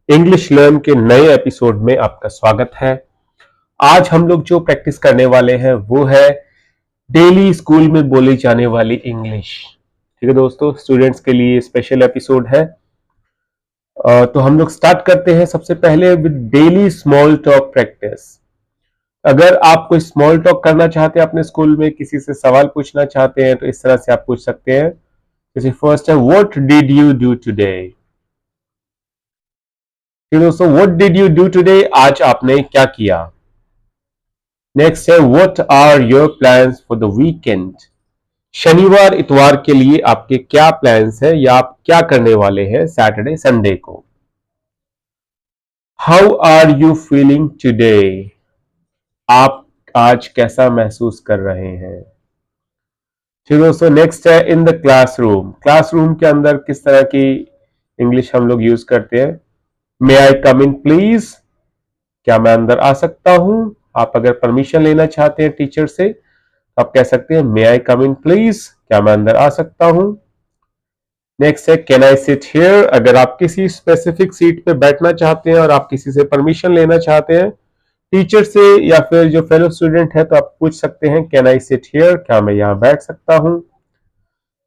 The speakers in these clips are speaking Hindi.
इंग्लिश लर्न के नए एपिसोड में आपका स्वागत है। आज हम लोग जो प्रैक्टिस करने वाले हैं वो है डेली स्कूल में बोली जाने वाली इंग्लिश। ठीक है दोस्तों, स्टूडेंट्स के लिए स्पेशल एपिसोड है। तो हम लोग स्टार्ट करते हैं सबसे पहले with daily small talk practice. अगर आप कोई स्मॉल टॉक करना चाहते हैं अपने स्कूल में, किसी से सवाल पूछना चाहते हैं, तो इस तरह से आप पूछ सकते हैं। जैसे फर्स्ट है, what did you do today. ठीक है दोस्तों, what did you do today, आज आपने क्या किया। नेक्स्ट है, what are your plans for the weekend. शनिवार इतवार के लिए आपके क्या प्लान्स हैं या आप क्या करने वाले हैं सैटरडे संडे को। How are you feeling today, आप आज कैसा महसूस कर रहे हैं। ठीक है दोस्तों, नेक्स्ट है, इन द क्लासरूम। क्लासरूम के अंदर किस तरह की इंग्लिश हम लोग यूज करते हैं। मे आई कम इन प्लीज, क्या मैं अंदर आ सकता हूं। आप अगर परमिशन लेना चाहते हैं टीचर से तो आप कह सकते हैं मे आई कम इन प्लीज, क्या मैं अंदर आ सकता हूं। नेक्स्ट है, कैन आई सिट हियर। अगर आप किसी स्पेसिफिक सीट पे बैठना चाहते हैं और आप किसी से परमिशन लेना चाहते हैं टीचर से या फिर जो फेलो स्टूडेंट है, तो आप पूछ सकते हैं कैन आई सिट हियर, क्या मैं यहां बैठ सकता हूं।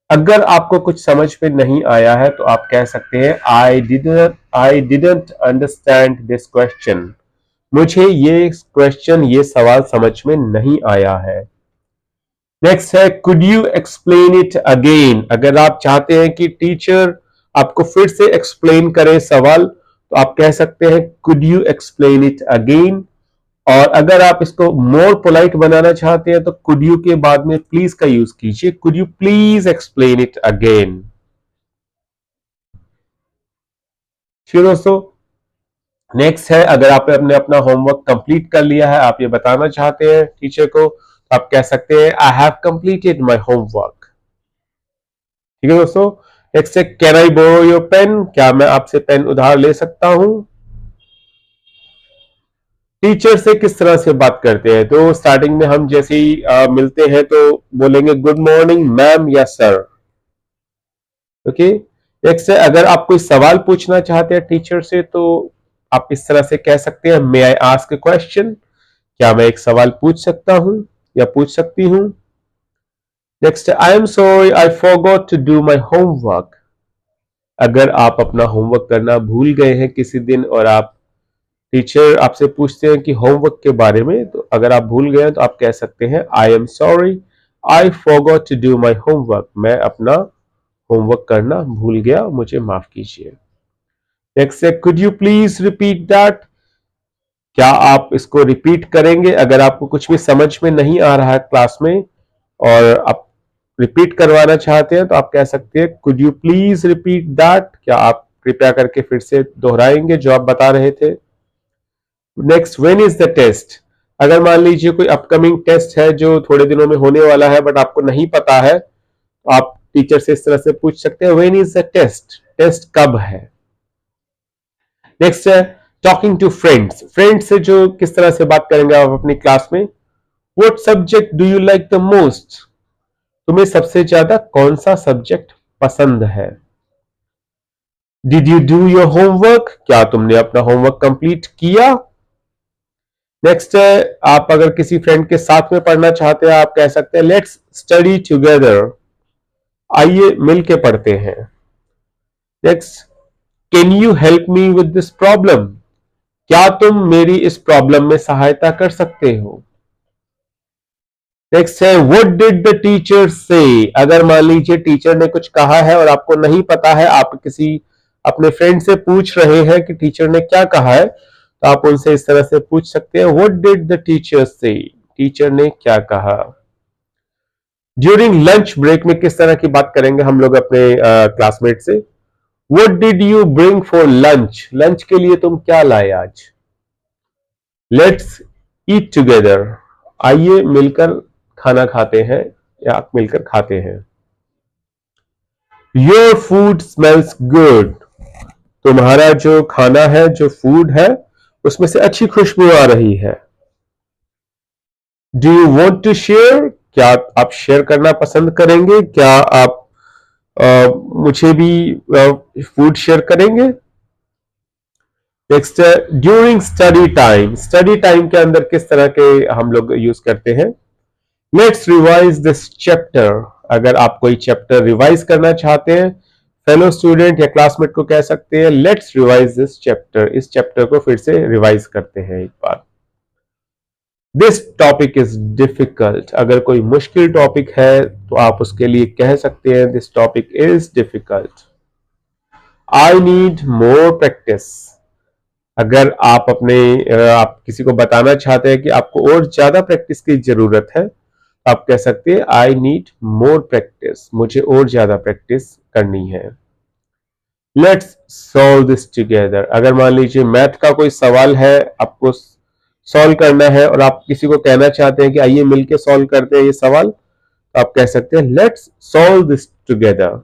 अगर आपको कुछ समझ में नहीं आया है तो आप कह सकते हैं I didn't understand this question, मुझे ये सवाल समझ में नहीं आया है। नेक्स्ट है, could you explain it again. अगर आप चाहते हैं कि टीचर आपको फिर से एक्सप्लेन करे सवाल, तो आप कह सकते हैं could you explain it again. और अगर आप इसको मोर पोलाइट बनाना चाहते हैं तो कुड यू के बाद में प्लीज का यूज कीजिए, could you please explain it again. ठीक है दोस्तों, नेक्स्ट है, अगर आपने अपना होमवर्क कंप्लीट कर लिया है, आप ये बताना चाहते हैं टीचर को, तो आप कह सकते हैं I have completed my homework. ठीक है दोस्तों, नेक्स्ट है, can I borrow your pen, क्या मैं आपसे पेन उधार ले सकता हूं। टीचर से किस तरह से बात करते हैं, तो स्टार्टिंग में हम जैसे ही मिलते हैं तो बोलेंगे गुड मॉर्निंग मैम या सर। ओके, नेक्स्ट है, अगर आप कोई सवाल पूछना चाहते हैं टीचर से तो आप इस तरह से कह सकते हैं मे आई आस्क ए क्वेश्चन, क्या मैं एक सवाल पूछ सकता हूं या पूछ सकती हूं। Next, I am sorry I forgot to do my homework. अगर आप अपना होमवर्क करना भूल गए हैं किसी दिन और आप टीचर आपसे पूछते हैं कि होमवर्क के बारे में, तो अगर आप भूल गए हैं तो आप कह सकते हैं I am sorry I forgot to do my homework, मैं अपना होमवर्क करना भूल गया, मुझे माफ कीजिए। नेक्स्ट है, could you please repeat that, क्या आप इसको रिपीट करेंगे। अगर आपको कुछ भी समझ में नहीं आ रहा है क्लास में और आप रिपीट करवाना चाहते हैं तो आप कह सकते हैं could you please repeat that, क्या आप कृपया करके फिर से दोहराएंगे जो आप बता रहे थे। Next, when is the test. अगर मान लीजिए कोई अपकमिंग टेस्ट है जो थोड़े दिनों में होने वाला है बट आपको नहीं पता है, तो आप टीचर से इस तरह से पूछ सकते हैं when is the test, test कब है। नेक्स्ट है, टॉकिंग टू फ्रेंड्स। फ्रेंड्स से जो किस तरह से बात करेंगे आप अपनी क्लास में। What subject do you like the most, तुम्हें सबसे ज्यादा कौन सा सब्जेक्ट पसंद है। Did you do your homework, क्या तुमने अपना होमवर्क कंप्लीट किया। नेक्स्ट है, आप अगर किसी फ्रेंड के साथ में पढ़ना चाहते हैं आप कह सकते हैं लेट्स स्टडी टुगेदर, आइए मिलके पढ़ते हैं। Next, can you help me with this problem, क्या तुम मेरी इस प्रॉब्लम में सहायता कर सकते हो। नेक्स्ट है, व्हाट डिड द टीचर से। अगर मान लीजिए टीचर ने कुछ कहा है और आपको नहीं पता है, आप किसी अपने फ्रेंड से पूछ रहे हैं कि टीचर ने क्या कहा है, तो आप उनसे इस तरह से पूछ सकते हैं व्हाट डिड द टीचर से, टीचर ने क्या कहा। ड्यूरिंग लंच ब्रेक में किस तरह की बात करेंगे हम लोग अपने क्लासमेट से। What did you bring for lunch, lunch के लिए तुम क्या लाए आज। लेट्स ईट टुगेदर, आइए मिलकर खाना खाते हैं या मिलकर खाते हैं। योर फूड स्मेल्स गुड, तुम्हारा जो खाना है, जो फूड है, उसमें से अच्छी खुशबू आ रही है। Do you want to share, क्या आप शेयर करना पसंद करेंगे, क्या आप मुझे भी फूड शेयर करेंगे। नेक्स्ट, ड्यूरिंग स्टडी टाइम के अंदर किस तरह के हम लोग यूज करते हैं? Let's revise this chapter. अगर आप कोई चैप्टर रिवाइज करना चाहते हैं, फेलो स्टूडेंट या क्लासमेट को कह सकते हैं लेट्स रिवाइज दिस चैप्टर, इस चैप्टर को फिर से रिवाइज करते हैं एक बार। दिस टॉपिक इज डिफिकल्ट, अगर कोई मुश्किल टॉपिक है तो आप उसके लिए कह सकते हैं this topic is difficult. I need more practice, अगर आप आप किसी को बताना चाहते हैं कि आपको और ज्यादा प्रैक्टिस की जरूरत है, आप कह सकते हैं आई नीड मोर प्रैक्टिस, मुझे और ज्यादा प्रैक्टिस करनी है। लेट्स सॉल्व दिस टुगेदर, अगर मान लीजिए मैथ का कोई सवाल है, आपको सॉल्व करना है और आप किसी को कहना चाहते हैं कि आइए मिलके सॉल्व करते हैं ये सवाल, तो आप कह सकते हैं let's solve this together.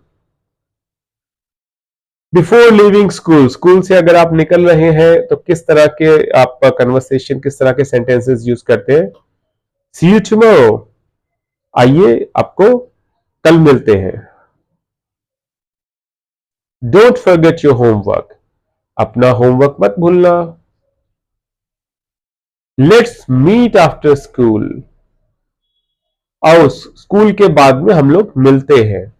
Before living school, school से अगर आप निकल रहे हैं तो किस तरह के आप कन्वर्सेशन, किस तरह के सेंटेंसेस यूज करते हैं? सी यू टुमारो, आइए आपको कल मिलते हैं। डोंट फॉरगेट योर होमवर्क, अपना होमवर्क मत भूलना। लेट्स मीट आफ्टर स्कूल, आओ स्कूल के बाद में हम लोग मिलते हैं।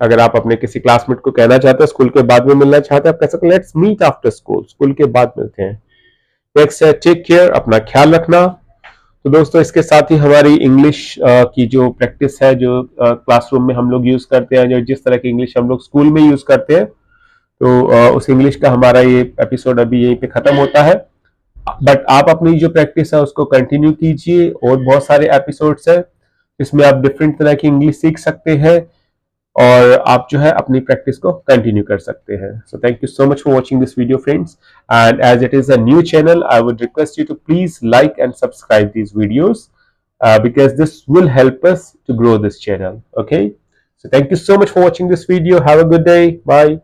अगर आप अपने किसी क्लासमेट को कहना चाहते हैं स्कूल के बाद में मिलना चाहते हैं, आप कह सकते हैं let's meet after school, school के बाद मिलते हैं। नेक्स्ट है टेक केयर, अपना ख्याल रखना। तो दोस्तों इसके साथ ही हमारी इंग्लिश की जो प्रैक्टिस है, जो क्लासरूम में हम लोग यूज करते हैं, जो जिस तरह की इंग्लिश हम लोग स्कूल में यूज करते हैं, तो उस इंग्लिश का हमारा ये एपिसोड अभी यहीं पे खत्म होता है। बट आप अपनी जो प्रैक्टिस है उसको कंटिन्यू कीजिए, और बहुत सारे एपिसोड्स हैं जिसमें आप डिफरेंट तरह की इंग्लिश सीख सकते हैं और आप जो है अपनी प्रैक्टिस को कंटिन्यू कर सकते हैं। So thank you so much for watching this video friends, and as it is a new channel I would request you to please like and subscribe these videos because this will help us to grow this channel. Okay, so thank you so much for watching this video. Have a good day. Bye.